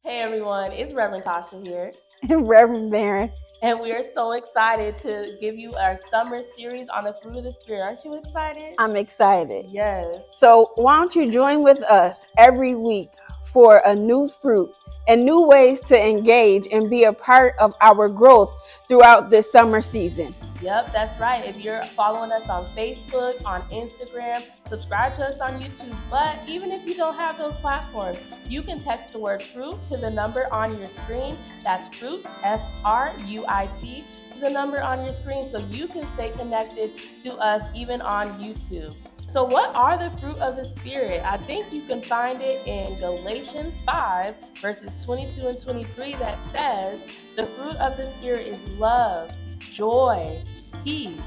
Hey everyone, it's Reverend Tasha here, Reverend Baron. and we are so excited to give you our summer series on the fruit of the Spirit. Aren't you excited? I'm excited. Yes. So why don't you join with us every week for a new fruit and new ways to engage and be a part of our growth throughout this summer season. Yep, that's right. If you're following us on Facebook, on Instagram, subscribe to us on YouTube. But even if you don't have those platforms, you can text the word fruit to the number on your screen. That's fruit, FRUIT, to the number on your screen so you can stay connected to us even on YouTube. So what are the fruit of the Spirit? I think you can find it in Galatians 5, verses 22 and 23 that says, the fruit of the Spirit is love, joy, peace,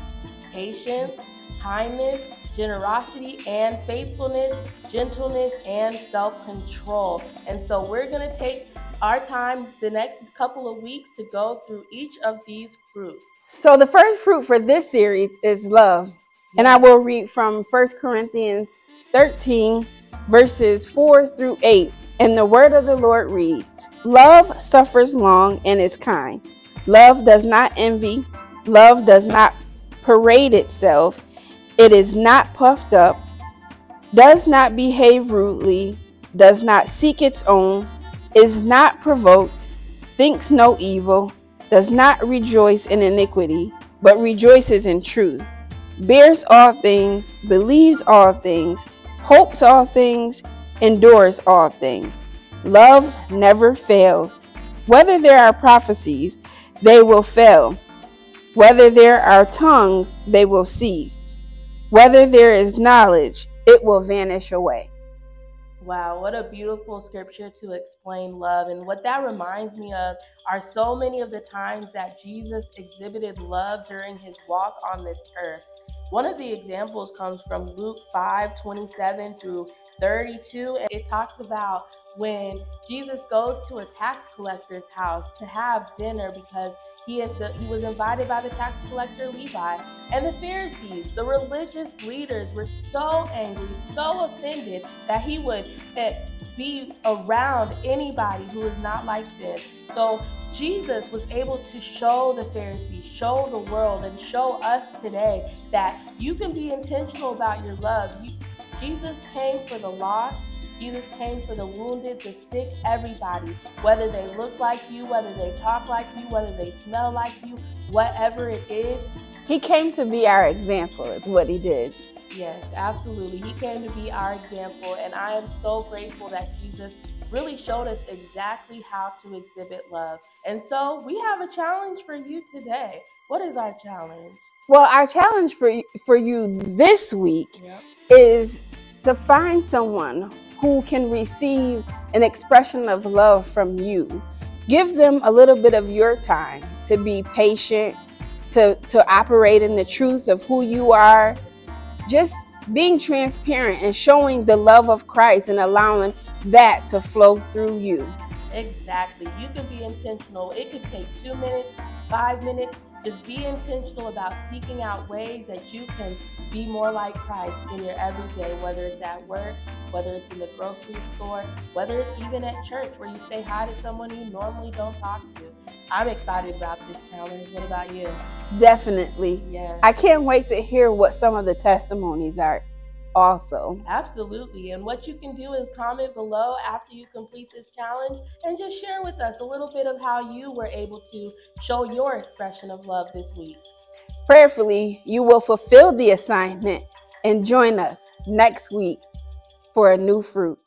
patience, kindness, generosity, and faithfulness, gentleness, and self-control. And so we're going to take our time the next couple of weeks to go through each of these fruits. So the first fruit for this series is love. And I will read from 1 Corinthians 13, verses 4 through 8. And the word of the Lord reads, love suffers long and is kind. Love does not envy. Love does not parade itself. It is not puffed up, does not behave rudely, does not seek its own, is not provoked, thinks no evil, does not rejoice in iniquity, but rejoices in truth, bears all things, believes all things, hopes all things, endures all things. Love never fails. Whether there are prophecies, they will fail. Whether there are tongues, they will cease. Whether there is knowledge, it will vanish away. Wow, what a beautiful scripture to explain love. And what that reminds me of are so many of the times that Jesus exhibited love during his walk on this earth. One of the examples comes from Luke 5:27 through 32. And it talks about when Jesus goes to a tax collector's house to have dinner because he was invited by the tax collector Levi. And the Pharisees, the religious leaders, were so angry, so offended that he would be around anybody who is not like them. So Jesus was able to show the Pharisees, show the world, and show us today that you can be intentional about your love. Jesus came for the lost. Jesus came for the wounded, the sick, everybody, whether they look like you, whether they talk like you, whether they smell like you, whatever it is. He came to be our example, is what he did. Yes, absolutely. He came to be our example, and I am so grateful that Jesus really showed us exactly how to exhibit love. And so we have a challenge for you today. What is our challenge? Well, our challenge for you this week is to find someone who can receive an expression of love from you. Give them a little bit of your time to be patient, to operate in the truth of who you are. Just being transparent and showing the love of Christ and allowing that to flow through you. Exactly. You can be intentional. It could take 2 minutes, 5 minutes. Just be intentional about seeking out ways that you can be more like Christ in your everyday, whether it's at work, whether it's in the grocery store, whether it's even at church where you say hi to someone you normally don't talk to. I'm excited about this challenge. What about you? Definitely. Yes. I can't wait to hear what some of the testimonies are also. Absolutely. And what you can do is comment below after you complete this challenge and just share with us a little bit of how you were able to show your expression of love this week. Prayerfully, you will fulfill the assignment and join us next week for a new fruit.